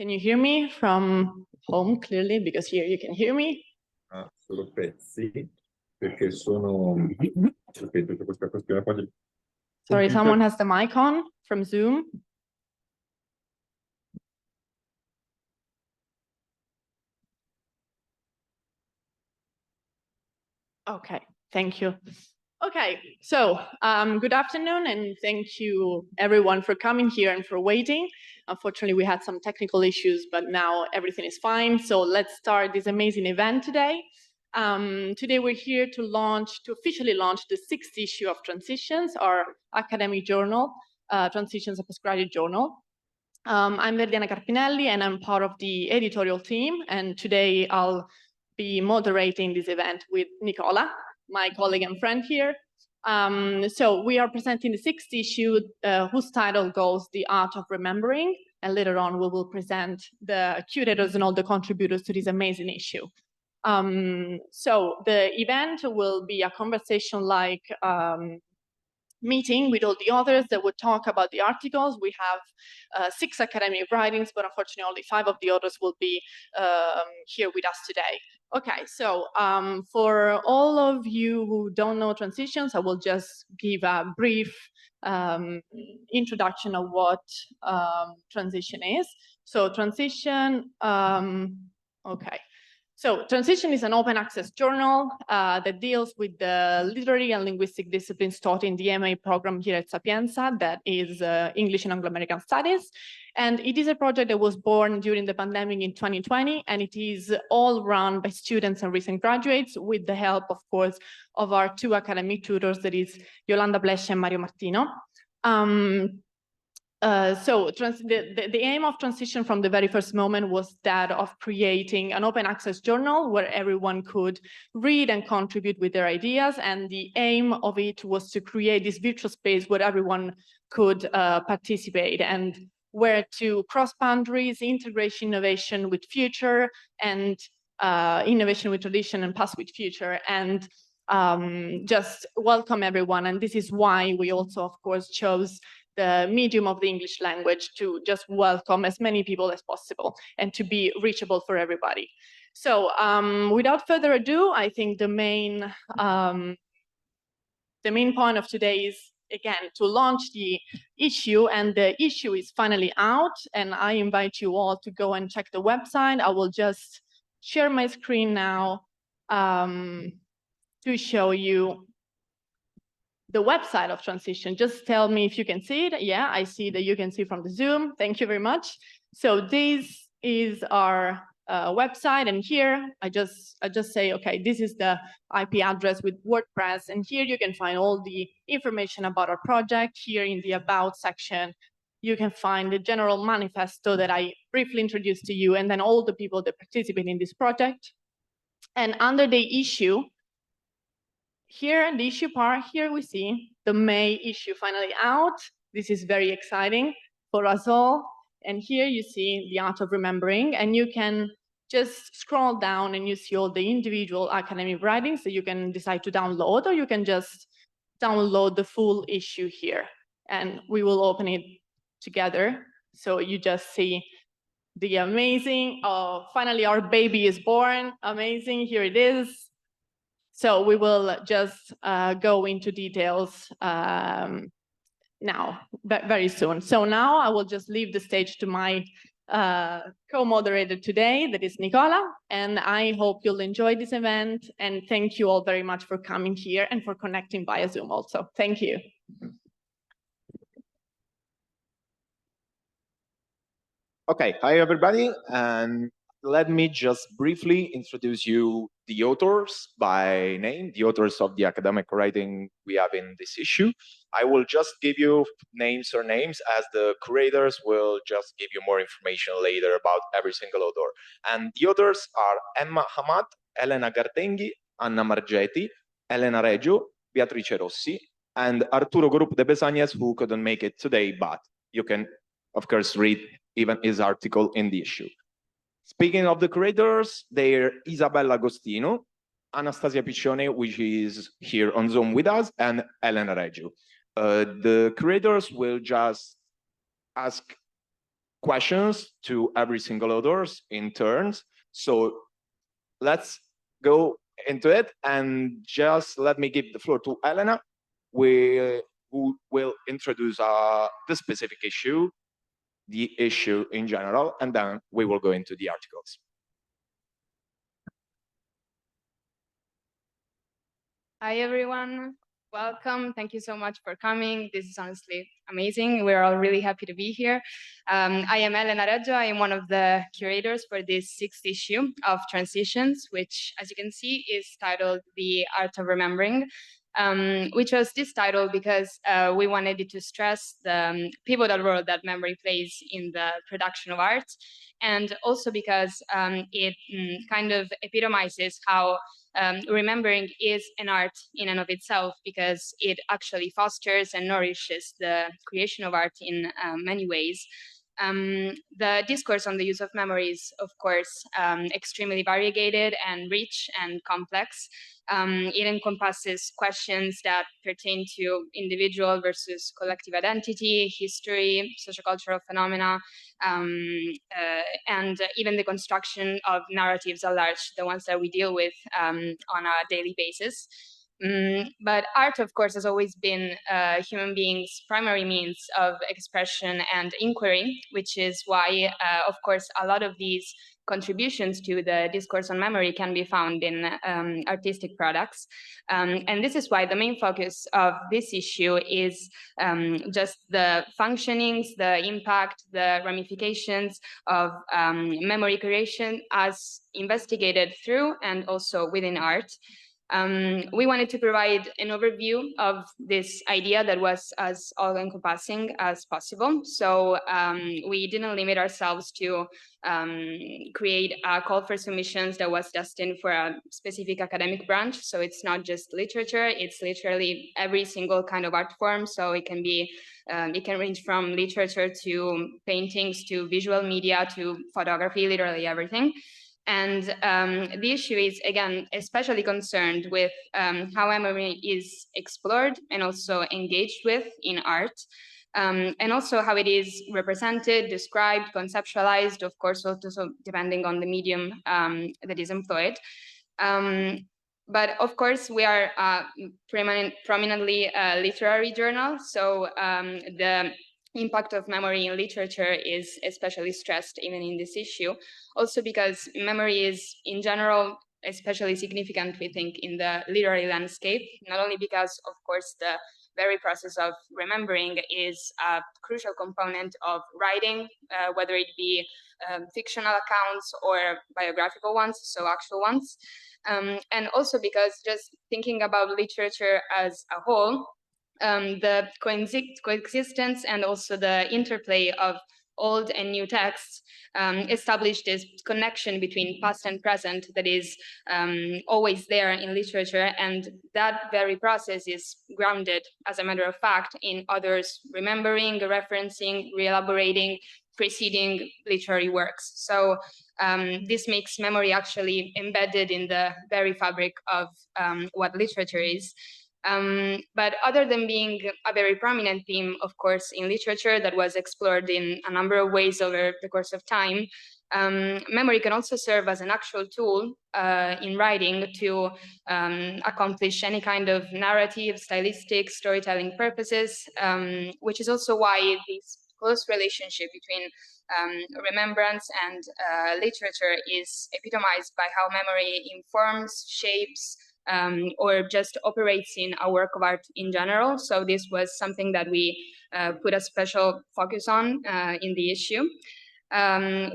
Can you hear me from home clearly? Because here you can hear me. Solo pezzi, perché sono, ripeto, c'è questa questione qua del Sorry, computer. someone has the mic on from Zoom. Okay, thank you. Okay, so good afternoon, and thank you everyone for coming here and for waiting. Unfortunately, we had some technical issues, but now everything is fine. So let's start this amazing event today. Today we're here to officially launch the 6th issue of Transitions, our academic journal, Transitions, a Postgraduate Journal. I'm Verdiana Carpinelli, and I'm part of the editorial team. And today I'll be moderating this event with Nicola, my colleague and friend here. So we are presenting the 6th issue, whose title goes The Art of Remembering. And later on, we will present the curators and all the contributors to this amazing issue. So the event will be a conversation-like meeting with all the authors that would talk about the articles. We have 6 academic writings, but unfortunately only 5 of the authors will be here with us today. Okay, so for all of you who don't know Transitions, I will just give a brief introduction of what Transition is. So Transition, okay. So Transition is an open access journal that deals with the literary and linguistic disciplines taught in the MA program here at Sapienza, that is English and Anglo-American Studies. And it is a project that was born during the pandemic in 2020, and it is all run by students and recent graduates with the help, of course, of our 2 academic tutors, that is Yolanda Blesce and Mario Martino. So the aim of Transition from the very first moment was that of creating an open access journal where everyone could read and contribute with their ideas. And the aim of it was to create this virtual space where everyone could participate and where to cross boundaries, integration, innovation with future, and innovation with tradition, and past with future, and just welcome everyone. And this is why we also, of course, chose the medium of the English language to just welcome as many people as possible and to be reachable for everybody. So without further ado, I think the main point of today is, again, to launch the issue, and the issue is finally out, and I invite you all to go and check the website. I will just share my screen now to show you the website of Transition. Just tell me if you can see it. Yeah, I see that you can see from the Zoom. Thank you very much. So this is our website, and here I just say, okay, this is the IP address with WordPress, and here you can find all the information about our project. Here in the About section, you can find the general manifesto that I briefly introduced to you, and then all the people that participate in this project. And under the issue, here in the issue part, here we see the May issue finally out. This is very exciting for us all. And here you see The Art of Remembering, and you can just scroll down and you see all the individual academic writings that you can decide to download, or you can just download the full issue here. And we will open it together. So you just see the amazing, finally our baby is born, amazing, here it is. So we will just go into details now, very soon. So now I will just leave the stage to my co-moderator today, that is Nicola, and I hope you'll enjoy this event, and thank you all very much for coming here and for connecting via Zoom also. Thank you. Okay, hi everybody, and let me just briefly introduce you the authors by name, the authors of the academic writing we have in this issue. I will just give you names or names, as the curators will just give you more information later about every single author. And the authors are Emma Hamad, Elena Gartenghi, Anna Margetti, Elena Reggio, Beatrice Rossi, and Arturo Gorup de Besagnes, who couldn't make it today, but you can, of course, read even his article in the issue. Speaking of the curators, they're Isabella Agostino, Anastasia Piccione, which is here on Zoom with us, and Elena Reggio. The curators will just ask questions to every single authors in turns. So let's go into it, and just let me give the floor to Elena, who will introduce the specific issue, the issue in general, and then we will go into the articles. Hi, everyone. Welcome. Thank you so much for coming. This is honestly amazing. We're all really happy to be here. I am Elena Reggio. I am one of the curators for this 6th issue of Transitions, which, as you can see, is titled The Art of Remembering. We chose this title because we wanted it to stress the pivotal role that memory plays in the production of art, and also because it kind of epitomizes how remembering is an art in and of itself, because it actually fosters and nourishes the creation of art in many ways. The discourse on the use of memory is, of course, extremely variegated and rich and complex. It encompasses questions that pertain to individual versus collective identity, history, sociocultural phenomena, and even the construction of narratives at large, the ones that we deal with on a daily basis. But art, of course, has always been human beings' primary means of expression and inquiry, which is why, of course, a lot of these contributions to the discourse on memory can be found in artistic products. And this is why the main focus of this issue is just the functionings, the impact, the ramifications of memory creation as investigated through and also within art. We wanted to provide an overview of this idea that was as all-encompassing as possible. So we didn't limit ourselves to create a call for submissions that was destined for a specific academic branch. So it's not just literature, it's literally every single kind of art form. So it can be, it can range from literature to paintings to visual media to photography, literally everything. And the issue is, again, especially concerned with how memory is explored and also engaged with in art, and also how it is represented, described, conceptualized, of course, also depending on the medium that is employed. But of course, we are prominently a literary journal, so the impact of memory in literature is especially stressed even in this issue. Also because memory is, in general, especially significant, we think, in the literary landscape, not only because, of course, the very process of remembering is a crucial component of writing, whether it be fictional accounts or biographical ones, so actual ones. And also because just thinking about literature as a whole, the coexistence and also the interplay of old and new texts establish this connection between past and present that is always there in literature, and that very process is grounded, as a matter of fact, in others remembering, referencing, re-elaborating preceding literary works. So this makes memory actually embedded in the very fabric of what literature is. But other than being a very prominent theme, of course, in literature that was explored in a number of ways over the course of time, memory can also serve as an actual tool in writing to accomplish any kind of narrative, stylistic, storytelling purposes, which is also why this close relationship between remembrance and literature is epitomized by how memory informs, shapes, or just operates in a work of art in general. So this was something that we put a special focus on in the issue.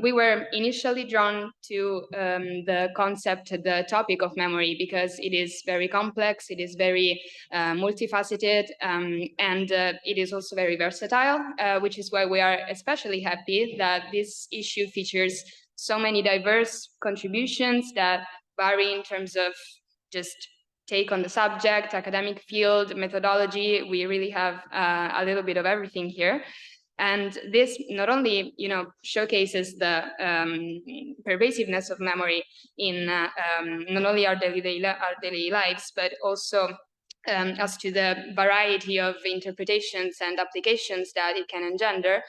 We were initially drawn to the concept, the topic of memory, because it is very complex, it is very multifaceted, and it is also very versatile, which is why we are especially happy that this issue features so many diverse contributions that vary in terms of just take on the subject, academic field, methodology. We really have a little bit of everything here. And this not only, showcases the pervasiveness of memory in not only our daily lives, but also as to the variety of interpretations and applications that it can engender.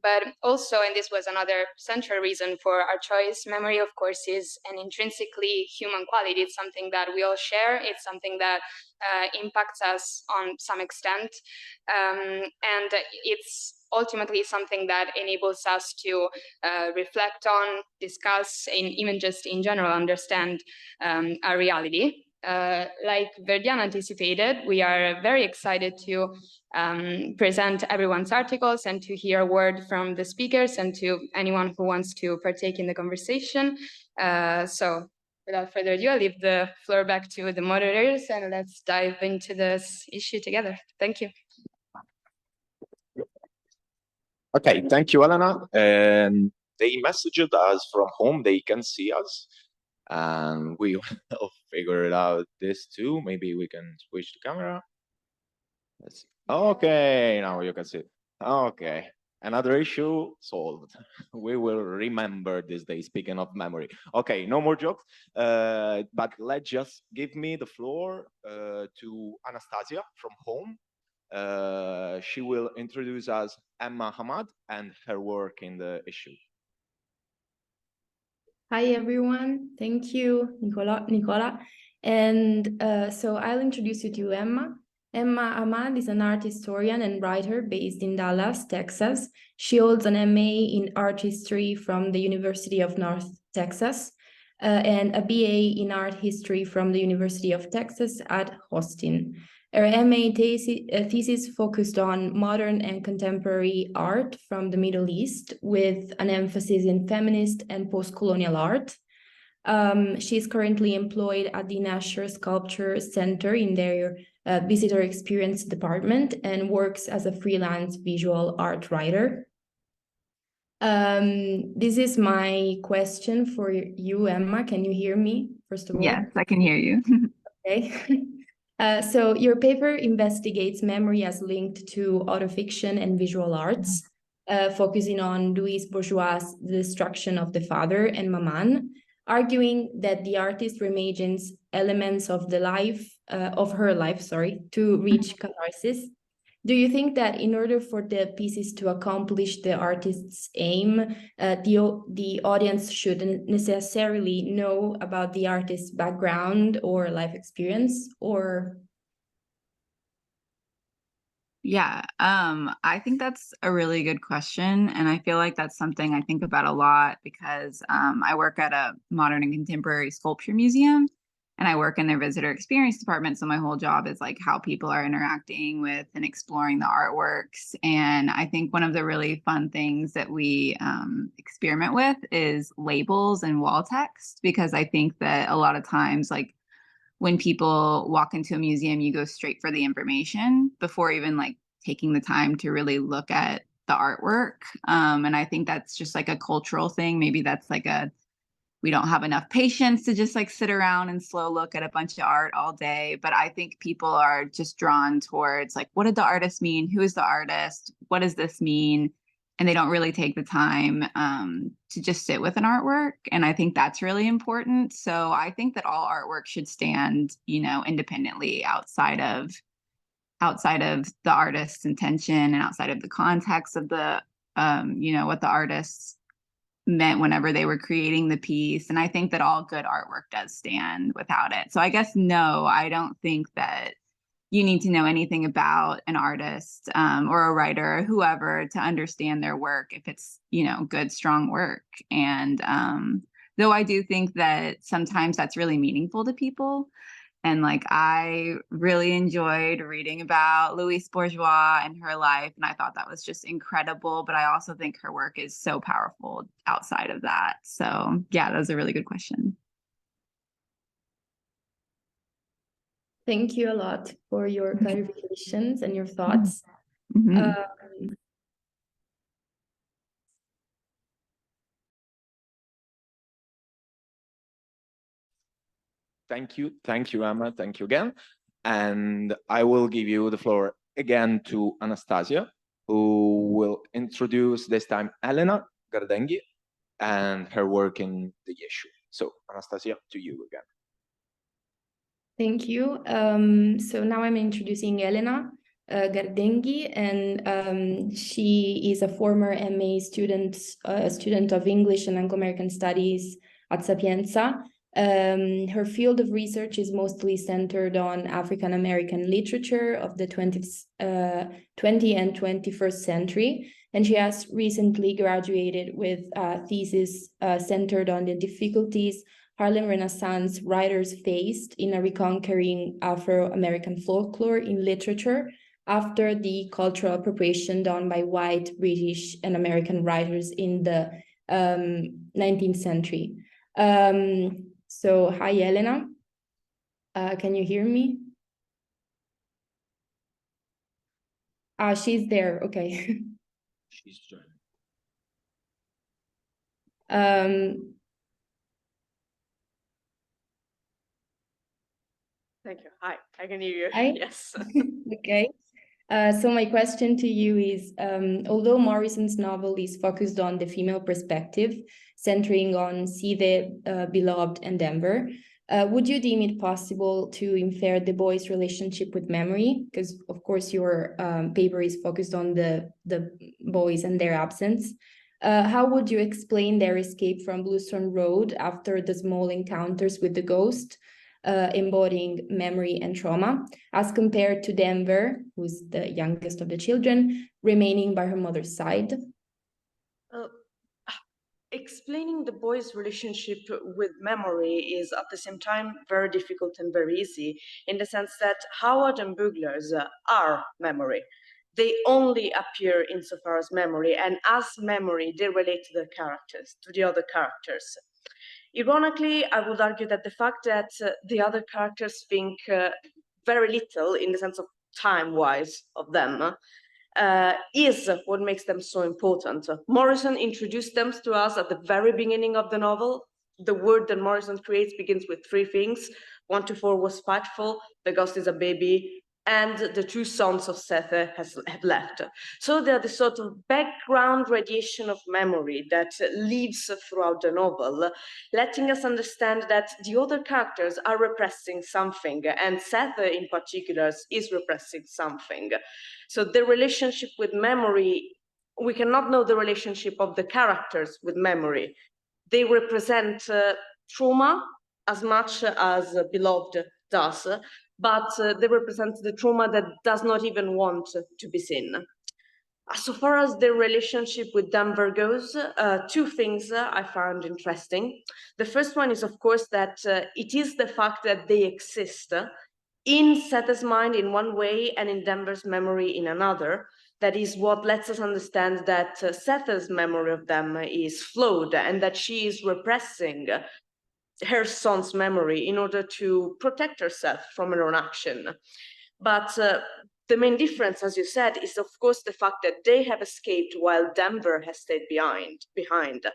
But also, and this was another central reason for our choice, memory, of course, is an intrinsically human quality. It's something that we all share. It's something that impacts us on some extent. And it's ultimately something that enables us to reflect on, discuss, and even just in general understand our reality. Like Verdian anticipated, we are very excited to present everyone's articles and to hear a word from the speakers and to anyone who wants to partake in the conversation. So without further ado, I'll leave the floor back to the moderators and let's dive into this issue together. Thank you. Okay, thank you, Elena. And they messaged us from home. They can see us. And we will figure it out this too. Maybe we can switch the camera. Let's see. Okay, now you can see. Okay, another issue solved. We will remember this day, speaking of memory. Okay, no more jokes, but let's just give me the floor to Anastasia from home. She will introduce us Emma Hamad and her work in the issue. Hi, everyone. Thank you, Nicola. And so I'll introduce you to Emma. Emma Ahmad is an art historian and writer based in Dallas, Texas. She holds an MA in art history from the University of North Texas and a BA in art history from the University of Texas at Austin. Her MA thesis focused on modern and contemporary art from the Middle East with an emphasis in feminist and post-colonial art. She is currently employed at the Nasher Sculpture Center in their visitor experience department and works as a freelance visual art writer. This is my question for you, Emma. Can you hear me, first of all? Yes, I can hear you. Okay. So your paper investigates memory as linked to autofiction and visual arts, focusing on Louise Bourgeois' The Destruction of the Father and Maman, arguing that the artist reimagines elements of the life, of her life, to reach catharsis. Do you think that in order for the pieces to accomplish the artist's aim, the audience shouldn't necessarily know about the artist's background or life experience, or? Yeah, I think that's a really good question. And I feel like that's something I think about a lot because I work at a modern and contemporary sculpture museum and I work in their visitor experience department. So my whole job is like how people are interacting with and exploring the artworks. And I think one of the really fun things that we experiment with is labels and wall text, because I think that a lot of times, like when people walk into a museum, you go straight for the information before even like taking the time to really look at the artwork. And I think that's just like a cultural thing. Maybe that's like we don't have enough patience to just like sit around and slow look at a bunch of art all day. But I think people are just drawn towards like, what did the artist mean? Who is the artist? What does this mean? And they don't really take the time to just sit with an artwork. And I think that's really important. So I think that all artwork should stand, you know, independently outside of the artist's intention and outside of the context of the, you know, what the artists meant whenever they were creating the piece. And I think that all good artwork does stand without it. So I guess, no, I don't think that you need to know anything about an artist or a writer or whoever to understand their work if it's, you know, good, strong work. And though I do think that sometimes that's really meaningful to people. And like, I really enjoyed reading about Louise Bourgeois and her life. And I thought that was just incredible. But I also think her work is so powerful outside of that. So yeah, that was a really good question. Thank you a lot for your clarifications and your thoughts. Mm-hmm. Thank you, Emma. Thank you again. And I will give you the floor again to Anastasia, who will introduce this time Elena Gardenghi and her work in the issue. So Anastasia, to you again. Thank you. So now I'm introducing Elena. Gardenghi, and she is a former MA student, a student of English and Anglo-American Studies at Sapienza. Her field of research is mostly centered on African American literature of the 20th and 21st century. And she has recently graduated with a thesis centered on the difficulties Harlem Renaissance writers faced in a reconquering Afro-American folklore in literature after the cultural appropriation done by white, British, and American writers in the 19th century. So, hi, Elena. Can you hear me? She's there. Okay. She's joining. Thank you. Hi, I can hear you. Hi. Yes. Okay. So my question to you is, although Morrison's novel is focused on the female perspective, centering on Seethe, Beloved, and Denver, would you deem it possible to infer the boys' relationship with memory? Because, of course, your paper is focused on the boys and their absence. How would you explain their escape from Bluestone Road after the small encounters with the ghost, embodying memory and trauma, as compared to Denver, who's the youngest of the children, remaining by her mother's side? Explaining the boy's relationship with memory is at the same time very difficult and very easy, in the sense that Howard and Bugler's are memory. They only appear insofar as memory, and as memory, they relate to the characters, to the other characters. Ironically, I would argue that the fact that the other characters think very little in the sense of time-wise of them is what makes them so important. Morrison introduced them to us at the very beginning of the novel. The word that Morrison creates begins with three things. 1 to 4 was spiteful, the ghost is a baby, and the two sons of Seth have left. So they're the sort of background radiation of memory that lives throughout the novel, letting us understand that the other characters are repressing something, and Seth in particular is repressing something. So the relationship with memory, we cannot know the relationship of the characters with memory. They represent trauma as much as Beloved does, but they represent the trauma that does not even want to be seen. So far as the relationship with Denver goes, two things I found interesting. The first one is, of course, that it is the fact that they exist in Seth's mind in one way and in Denver's memory in another. That is what lets us understand that Seth's memory of them is flawed and that she is repressing her son's memory in order to protect herself from her own action. But the main difference, as you said, is of course the fact that they have escaped while Denver has stayed behind.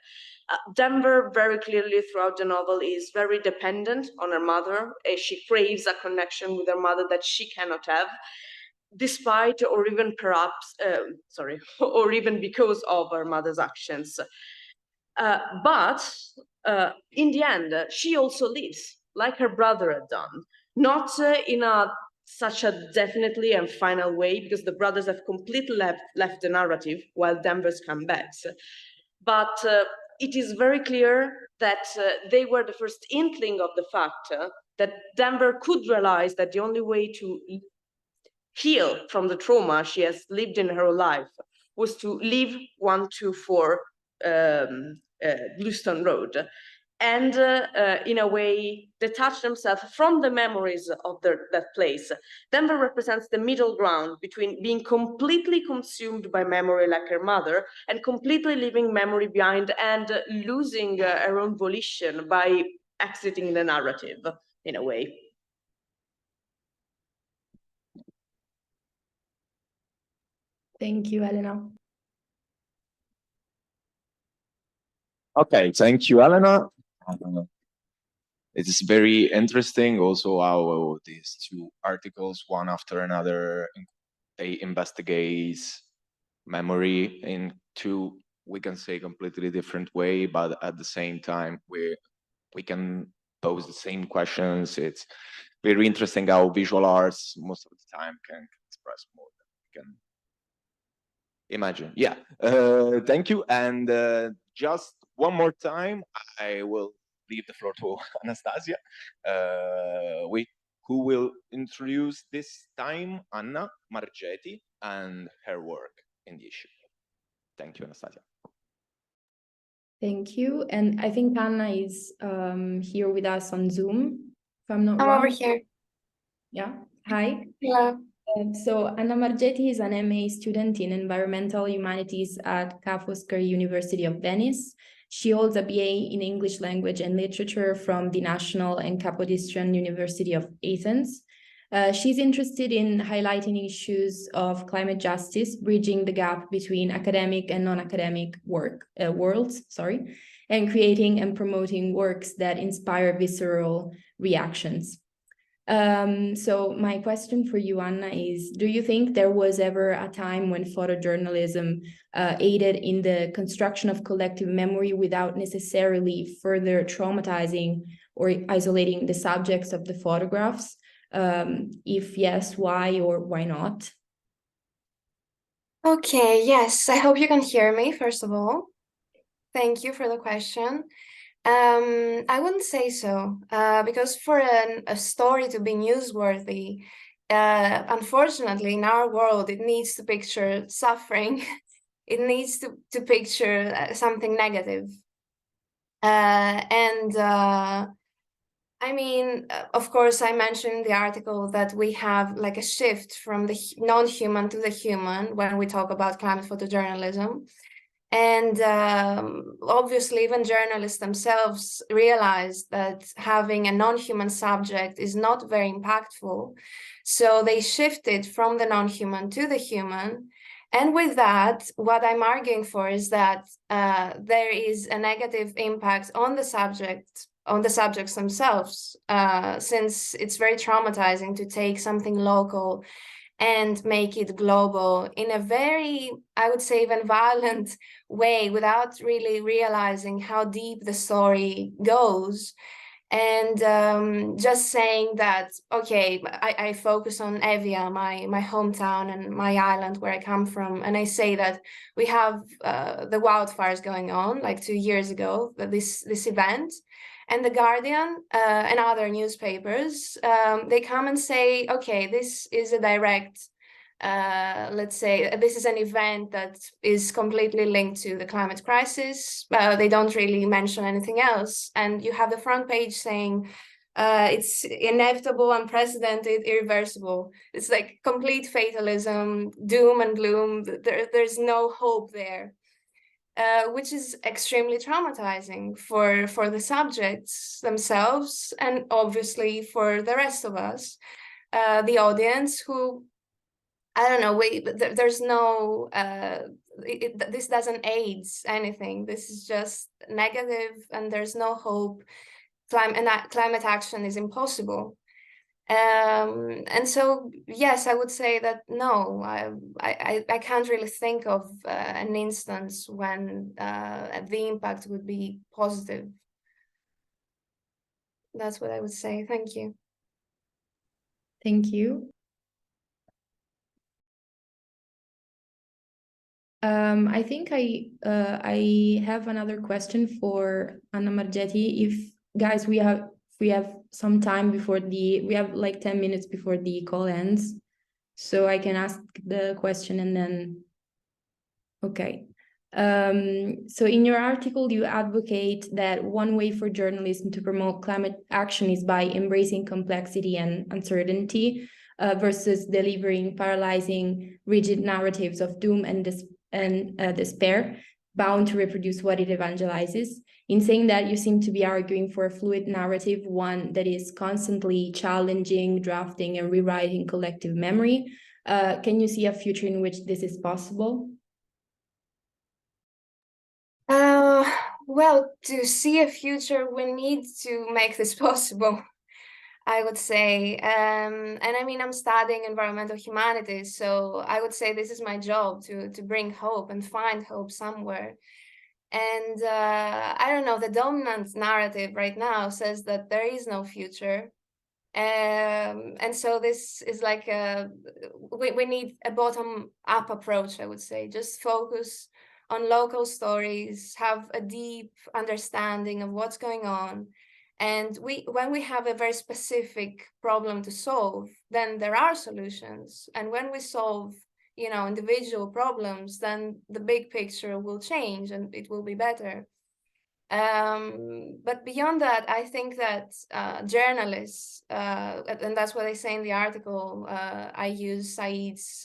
Denver very clearly throughout the novel is very dependent on her mother. She craves a connection with her mother that she cannot have, despite or even perhaps, or even because of her mother's actions. But in the end, she also lives like her brother had done, not in such a definitely and final way, because the brothers have completely left the narrative while Denver's come back. But it is very clear that they were the first inkling of the fact that Denver could realize that the only way to heal from the trauma she has lived in her life was to leave 124 Bluestone Road, and in a way detach themselves from the memories of that place. Denver represents the middle ground between being completely consumed by memory like her mother and completely leaving memory behind and losing her own volition by exiting the narrative in a way. Thank you, Elena. Okay, thank you, Elena. It is very interesting also how these two articles, one after another, they investigate memory in two, we can say, completely different way, but at the same time, we can pose the same questions. It's very interesting how visual arts most of the time can express more than can imagine. Yeah, thank you. And just one more time, I will leave the floor to Anastasia, who will introduce this time Anna Margetti and her work in the issue. Thank you, Anastasia. Thank you. And I think Anna is here with us on Zoom, if I'm not I'm wrong. over here. Yeah. Hi. Hello. So Anna Margetti is an MA student in Environmental Humanities at Ca' Foscari University of Venice. She holds a BA in English Language and Literature from the National and Kapodistrian University of Athens. She's interested in highlighting issues of climate justice, bridging the gap between academic and non-academic worlds, and creating and promoting works that inspire visceral reactions. So my question for you, Anna, is, do you think there was ever a time when photojournalism aided in the construction of collective memory without necessarily further traumatizing or isolating the subjects of the photographs? If yes, why or why not? Okay, yes, I hope you can hear me, first of all. Thank you for the question. I wouldn't say so, because for a story to be newsworthy, unfortunately, in our world, it needs to picture suffering. It needs to picture something negative. I mean, of course, I mentioned in the article that we have like a shift from the non-human to the human when we talk about climate photojournalism. And obviously, even journalists themselves realize that having a non-human subject is not very impactful. So they shifted from the non-human to the human. And with that, what I'm arguing for is that there is a negative impact on the subjects themselves, since it's very traumatizing to take something local and make it global in a very, I would say, even violent way, without really realizing how deep the story goes. And just saying that, okay, I focus on Evia, my hometown and my island where I come from, and I say that we have the wildfires going on, like 2 years ago, this event. And The Guardian and other newspapers, they come and say, okay, this is a direct, let's say, this is an event that is completely linked to the climate crisis. They don't really mention anything else. And you have the front page saying, it's inevitable, unprecedented, irreversible. It's like complete fatalism, doom and gloom. There's no hope there. Which is extremely traumatizing for the subjects themselves, and obviously for the rest of us, the audience, who, I don't know, there's no, this doesn't aid anything. This is just negative, and there's no hope. Climate action is impossible. And so, yes, I would say that no, I can't really think of an instance when the impact would be positive. That's what I would say. Thank you. Thank you. I think I have another question for Anna Margetti. If guys, we have some time before we have like 10 minutes before the call ends, so I can ask the question and then, okay. So in your article, you advocate that one way for journalism to promote climate action is by embracing complexity and uncertainty, versus delivering paralyzing, rigid narratives of doom and despair, bound to reproduce what it evangelizes. In saying that, you seem to be arguing for a fluid narrative, one that is constantly challenging, drafting, and rewriting collective memory. Can you see a future in which this is possible? Well, to see a future, we need to make this possible, I would say. And I mean, I'm studying environmental humanities, so I would say this is my job, to bring hope and find hope somewhere. And I don't know, the dominant narrative right now says that there is no future. And so this is like we need a bottom-up approach, I would say. Just focus on local stories, have a deep understanding of what's going on. And when we have a very specific problem to solve, then there are solutions. And when we solve, individual problems, then the big picture will change and it will be better. But beyond that, I think that journalists, and that's what I say in the article, I use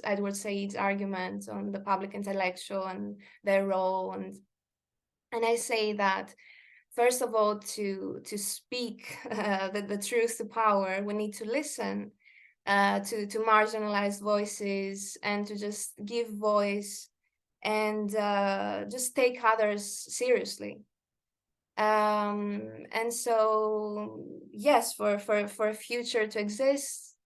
Edward Said's argument on the public intellectual and their role, and I say that first of all, to speak the truth to power, we need to listen to marginalized voices and to just give voice and just take others seriously. And so, yes, for a future to exist,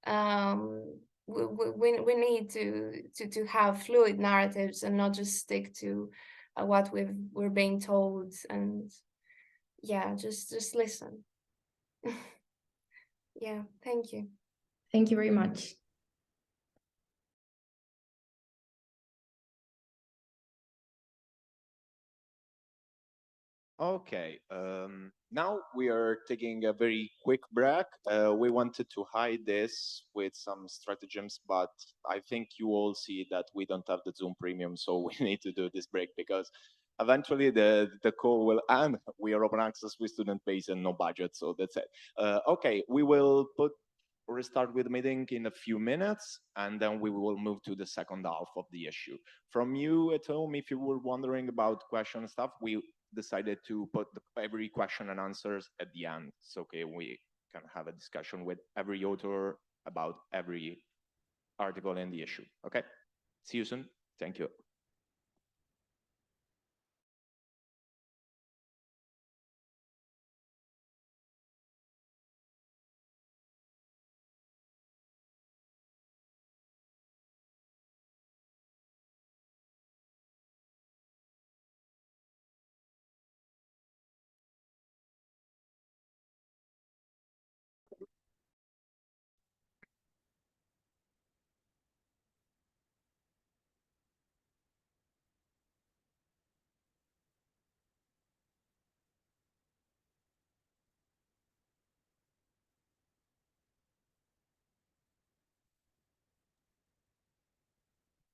we need to have fluid narratives and not just stick to what we're being told, and yeah, just listen. Yeah, thank you. Thank you very much. Okay, now we are taking a very quick break. We wanted to hide this with some stratagems, but I think you all see that we don't have the Zoom Premium, so we need to do this break because eventually the call will end. We are open access with student base and no budget, so that's it. Okay, we will restart with the meeting in a few minutes, and then we will move to the second half of the issue. From you at home, if you were wondering about question stuff, we decided to put every question and answers at the end. So okay, we can have a discussion with every author about every article in the issue. Okay, see you soon. Thank you.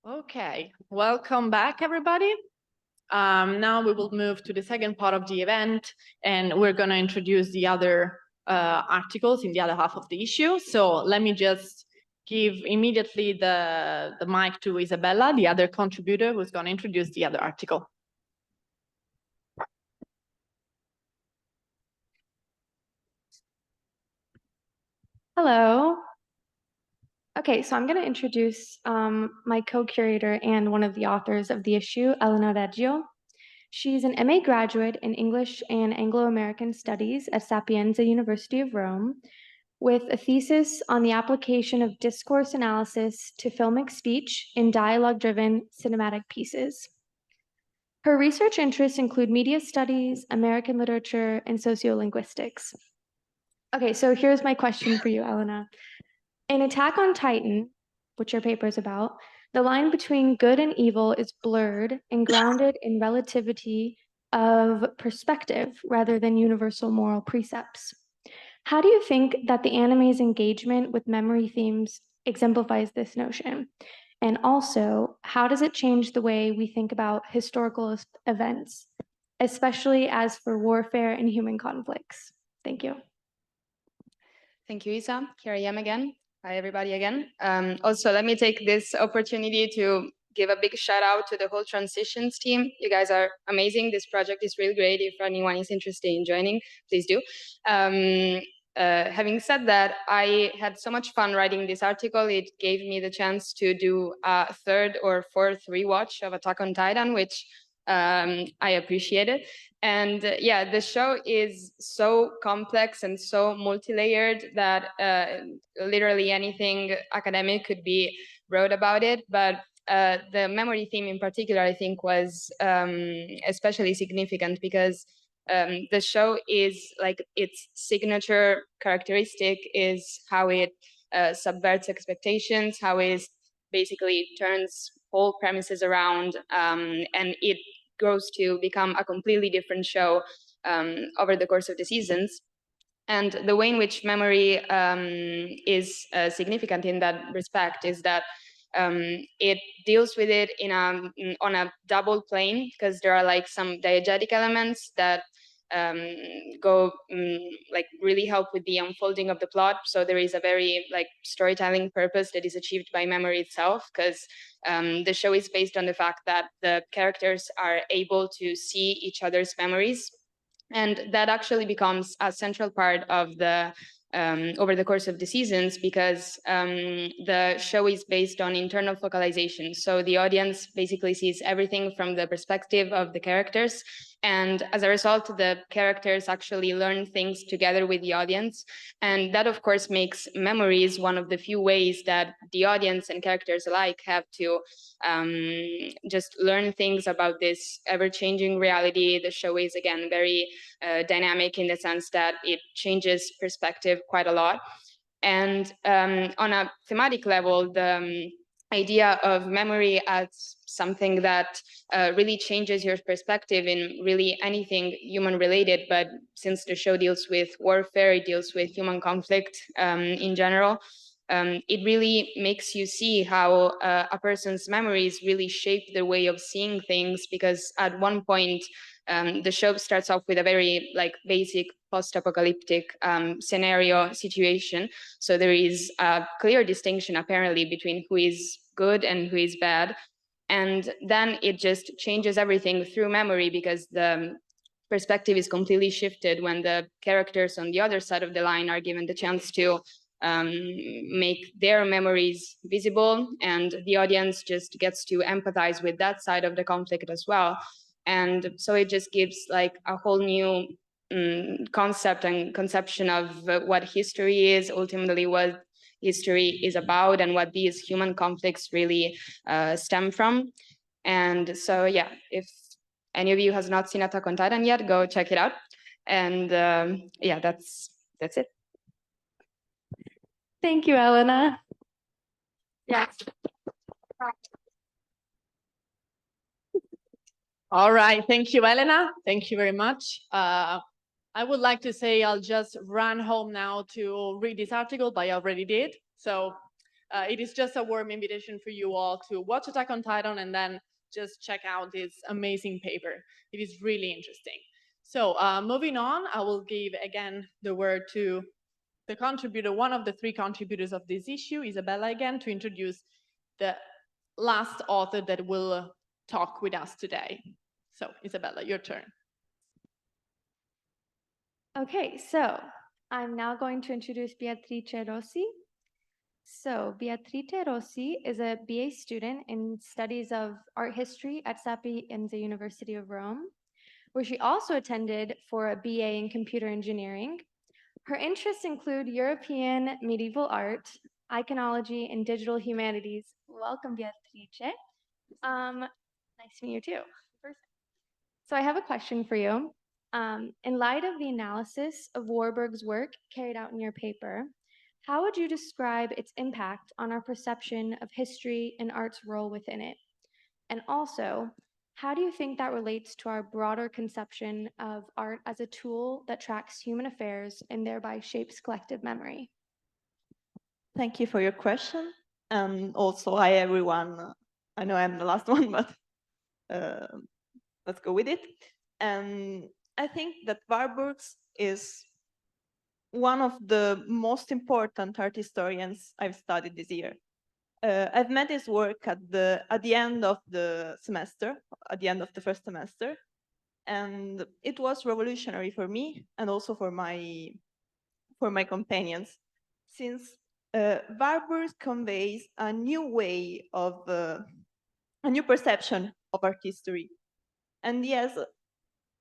Okay, welcome back, everybody. Now we will move to the second part of the event, and we're going to introduce the other articles in the other half of the issue. So let me just give immediately the mic to Isabella, the other contributor, who's going to introduce the other article. Hello. Okay, so I'm going to introduce my co-curator and one of the authors of the issue, Elena Reggio. She's an MA graduate in English and Anglo-American Studies at Sapienza University of Rome, with a thesis on the application of discourse analysis to filmic speech in dialogue-driven cinematic pieces. Her research interests include media studies, American literature, and sociolinguistics. Okay, so here's my question for you, Elena. In Attack on Titan, which your paper is about, the line between good and evil is blurred and grounded in relativity of perspective rather than universal moral precepts. How do you think that the anime's engagement with memory themes exemplifies this notion? And also, how does it change the way we think about historical events, especially as for warfare and human conflicts? Thank you. Thank you, Isa. Here I am again. Hi, everybody again. Also, let me take this opportunity to give a big shout out to the whole transitions team. You guys are amazing. This project is really great. If anyone is interested in joining, please do. Having said that, I had so much fun writing this article. It gave me the chance to do a third or fourth rewatch of Attack on Titan, which I appreciated. And yeah, the show is so complex and so multi-layered that literally anything academic could be wrote about it. But the memory theme in particular, I think, was especially significant because The show is like its signature characteristic is how it subverts expectations, how it basically turns whole premises around, and it grows to become a completely different show over the course of the seasons. And the way in which memory is significant in that respect is that it deals with it on a double plane, because there are like some diegetic elements that go like really help with the unfolding of the plot. So there is a very like storytelling purpose that is achieved by memory itself, because the show is based on the fact that the characters are able to see each other's memories. And that actually becomes a central part of the over the course of the seasons, because the show is based on internal focalization. So the audience basically sees everything from the perspective of the characters. And as a result, the characters actually learn things together with the audience. And that, of course, makes memories one of the few ways that the audience and characters alike have to just learn things about this ever-changing reality. The show is, again, very dynamic in the sense that it changes perspective quite a lot. And on a thematic level, the idea of memory as something that really changes your perspective in really anything human related, but since the show deals with warfare, it deals with human conflict in general, it really makes you see how a person's memories really shape their way of seeing things, because at one point the show starts off with a very like basic post-apocalyptic scenario situation. So there is a clear distinction apparently between who is good and who is bad. And then it just changes everything through memory, because the perspective is completely shifted when the characters on the other side of the line are given the chance to make their memories visible, and the audience just gets to empathize with that side of the conflict as well. And so it just gives like a whole new concept and conception of what history is, ultimately what history is about, and what these human conflicts really stem from. And so, yeah, if any of you has not seen Attack on Titan yet, go check it out. And yeah, that's it. Thank you, Elena. Yes. All right, thank you, Elena. Thank you very much. I would like to say I'll just run home now to read this article, but I already did. So it is just a warm invitation for you all to watch Attack on Titan and then just check out this amazing paper. It is really interesting. So moving on, I will give again the word to the contributor, one of the three contributors of this issue, Isabella, again, to introduce the last author that will talk with us today. So, Isabella, your turn. Okay, so I'm now going to introduce Beatrice Rossi. So Beatrice Rossi is a BA student in studies of art history at Sapienza University of Rome, where she also attended for a BA in computer engineering. Her interests include European medieval art, iconology, and digital humanities. Welcome, Beatrice. Nice to meet you too. So I have a question for you. In light of the analysis of Warburg's work carried out in your paper, how would you describe its impact on our perception of history and art's role within it? And also, how do you think that relates to our broader conception of art as a tool that tracks human affairs and thereby shapes collective memory? Thank you for your question. And also, hi, everyone. I know I'm the last one, but let's go with it. And I think that Warburg's is one of the most important art historians I've studied this year. I've met his work at the end of the semester, at the end of the first semester, and it was revolutionary for me and also for my companions, since Warburg conveys a new way of a new perception of art history, and he has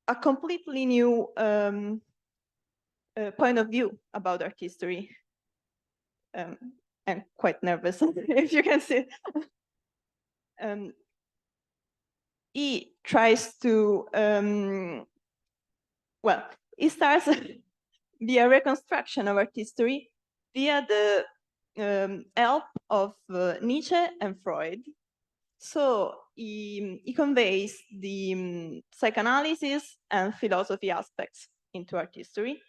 a completely new point of view about art history. I'm quite nervous, if you can see. He tries to well, it starts via reconstruction of art history via the help of Nietzsche and Freud. So he conveys the psychoanalysis and philosophy aspects into art history,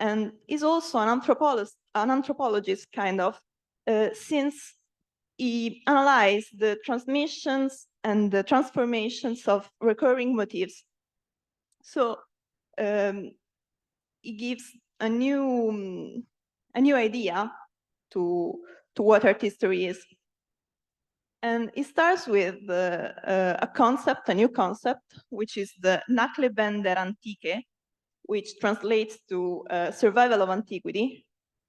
and is also an anthropologist kind of, since he analyzed the transmissions and the transformations of recurring motifs. So he gives a new idea to what art history is. And it starts with a concept, a new concept, which is the Nachleben Antike, which translates to survival of antiquity,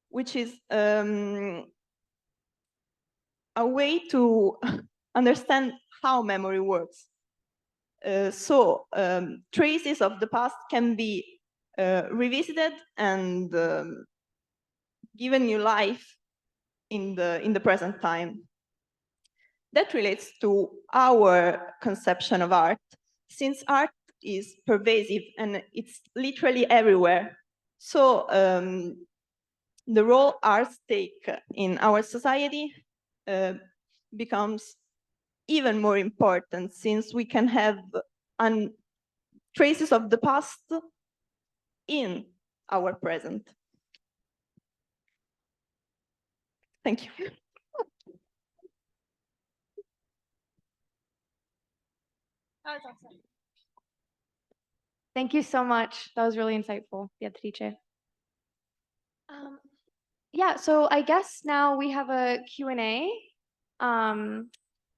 which is a way to understand how memory works. So traces of the past can be revisited and given new life in the present time. That relates to our conception of art, since art is pervasive and it's literally everywhere. So the role arts take in our society becomes even more important, since we can have traces of the past in our present. Thank you. Thank you so much. That was really insightful, Beatrice. Yeah, so I guess now we have a Q&A.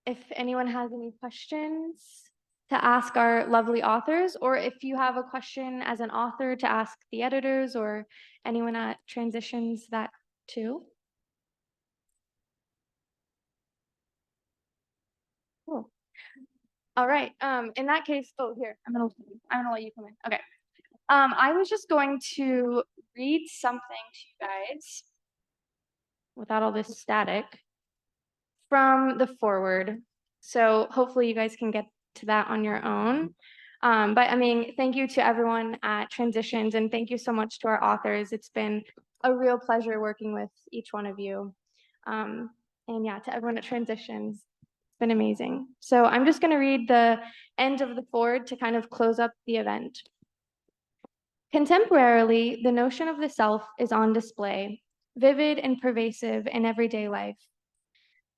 If anyone has any questions to ask our lovely authors, or if you have a question as an author to ask the editors or anyone at Transitions, that too. Cool. All right. In that case, oh, here, I'm gonna let you come in. Okay. I was just going to read something to you guys without all this static from the foreword. So hopefully you guys can get to that on your own. But I mean, thank you to everyone at Transitions, and thank you so much to our authors. It's been a real pleasure working with each one of you. And yeah, to everyone at Transitions, it's been amazing. So I'm just going to read the end of the foreword to kind of close up the event. Contemporarily, the notion of the self is on display, vivid and pervasive in everyday life.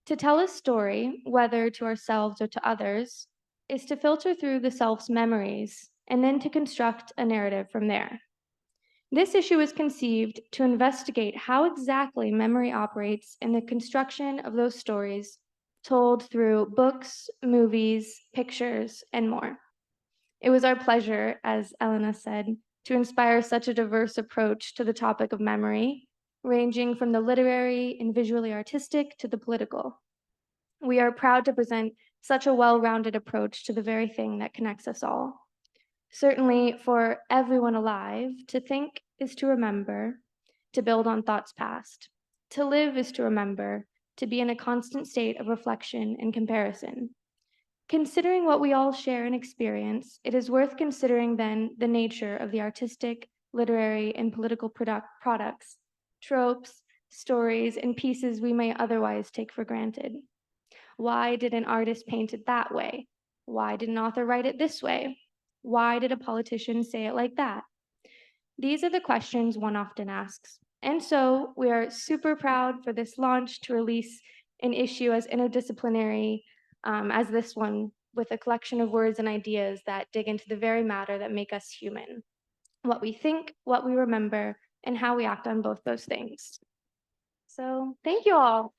To tell a story, whether to ourselves or to others, is to filter through the self's memories and then to construct a narrative from there. This issue is conceived to investigate how exactly memory operates in the construction of those stories told through books, movies, pictures, and more. It was our pleasure, as Elena said, to inspire such a diverse approach to the topic of memory, ranging from the literary and visually artistic to the political. We are proud to present such a well-rounded approach to the very thing that connects us all. Certainly, for everyone alive, to think is to remember, to build on thoughts past. To live is to remember, to be in a constant state of reflection and comparison. Considering what we all share and experience, it is worth considering then the nature of the artistic, literary, and political products, tropes, stories, and pieces we may otherwise take for granted. Why did an artist paint it that way? Why did an author write it this way? Why did a politician say it like that? These are the questions one often asks. And so we are super proud for this launch to release an issue as interdisciplinary as this one, with a collection of words and ideas that dig into the very matter that make us human. What we think, what we remember, and how we act on both those things. So thank you all.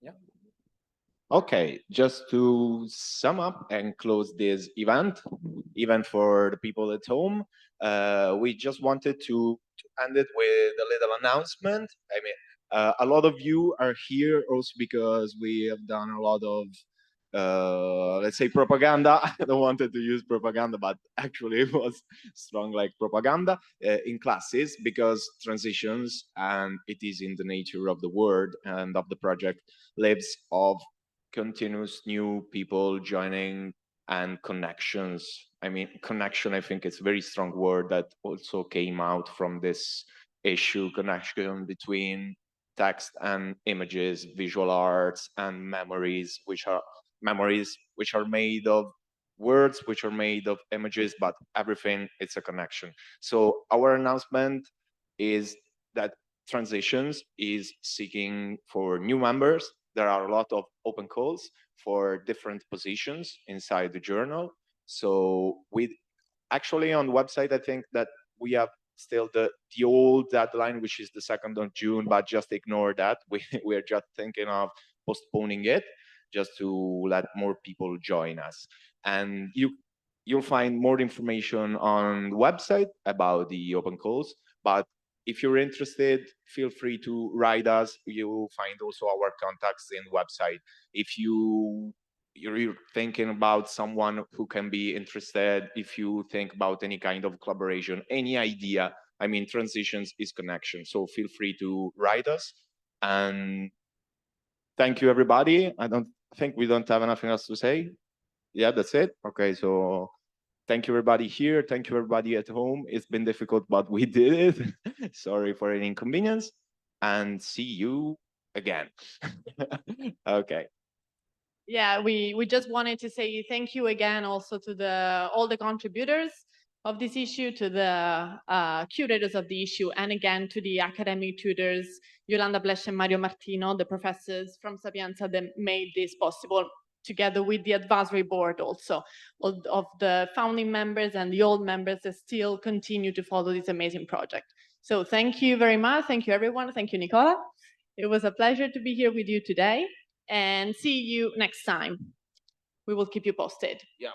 Yeah. Okay, just to sum up and close this event, even for the people at home, we just wanted to end it with a little announcement. I mean, a lot of you are here also because we have done a lot of, let's say, propaganda. I don't wanted to use propaganda, but actually it was strong like propaganda in classes, because transitions, and it is in the nature of the word and of the project, lives of continuous new people joining and connections. I mean, connection, I think it's a very strong word that also came out from this issue, connection between text and images, visual arts, and memories, which are made of words, which are made of images, but everything, it's a connection. So our announcement is that Transitions is seeking for new members. There are a lot of open calls for different positions inside the journal. So we actually on the website, I think that we have still the old deadline, which is the 2nd of June, but just ignore that. We're just thinking of postponing it just to let more people join us. And you'll find more information on the website about the open calls, but if you're interested, feel free to write us. You'll find also our contacts in the website. If you're thinking about someone who can be interested, if you think about any kind of collaboration, any idea, I mean, Transitions is connection. So feel free to write us. And thank you, everybody. I think we don't have anything else to say. Yeah, that's it. Okay, so thank you, everybody here. Thank you, everybody at home. It's been difficult, but we did it. Sorry for any inconvenience. And see you again. Okay. Yeah, we just wanted to say thank you again also to all the contributors of this issue, to the curators of the issue, and again to the academic tutors, Yolanda Blesch and Mario Martino, the professors from Sapienza that made this possible, together with the advisory board also of the founding members and the old members that still continue to follow this amazing project. So thank you very much. Thank you, everyone. Thank you, Nicola. It was a pleasure to be here with you today, and see you next time. We will keep you posted. Yeah,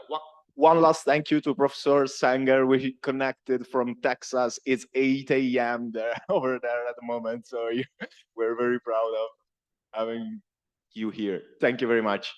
one last thank you to Professor Sanger. We connected from Texas. It's 8 a.m. there over there at the moment. So we're very proud of having you here. Thank you very much.